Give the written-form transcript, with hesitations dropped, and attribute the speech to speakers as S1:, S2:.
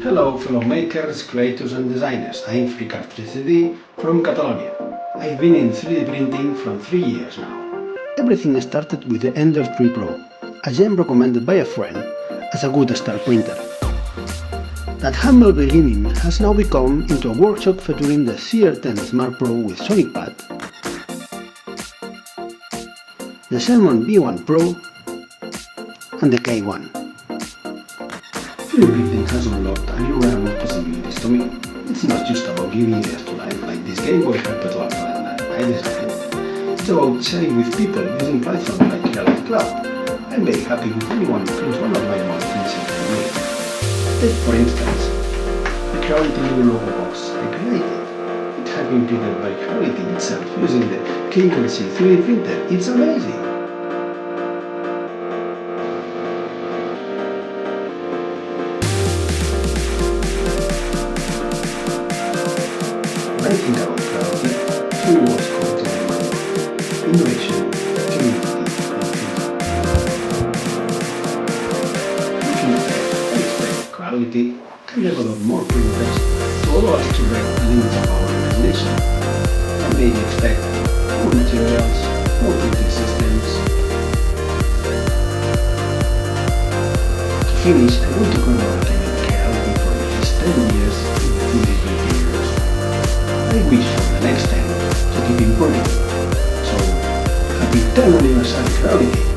S1: Hello fellow makers, creators and designers, I'm Cr10 from Catalonia. I've been in 3D printing for 3 years now. Everything started with the Ender 3 Pro, a gem recommended by a friend as a good start printer. That humble beginning has now become into a workshop featuring the Cr10 Smart Pro with Sonic Pad, the Sermoon V1 Pro and the K1. 3D printing has unlocked a new realm of possibilities to me. It's not just about giving ideas to life like this Game Boy Perpetual Calendar I designed. It's about sharing with people using platforms like Creality Cloud. I'm very happy with anyone who prints one of my most initiatives for me. Take for instance, the Creality New Logo Box I created. It has been printed by Creality itself using the Cr10 3D printer. It's amazing! When I think about Creality, three words come to my mind: innovation, creativity, and freedom. Looking ahead, I expect Creality can develop more printers to allow us to break the limits of our imagination, and maybe expect more materials, more printing systems. To finish, I want to congratulate Creality for the last 10 years in the 3D printing industry. I wish for the next 10 to keep improving. So, happy 10th anniversary Creality!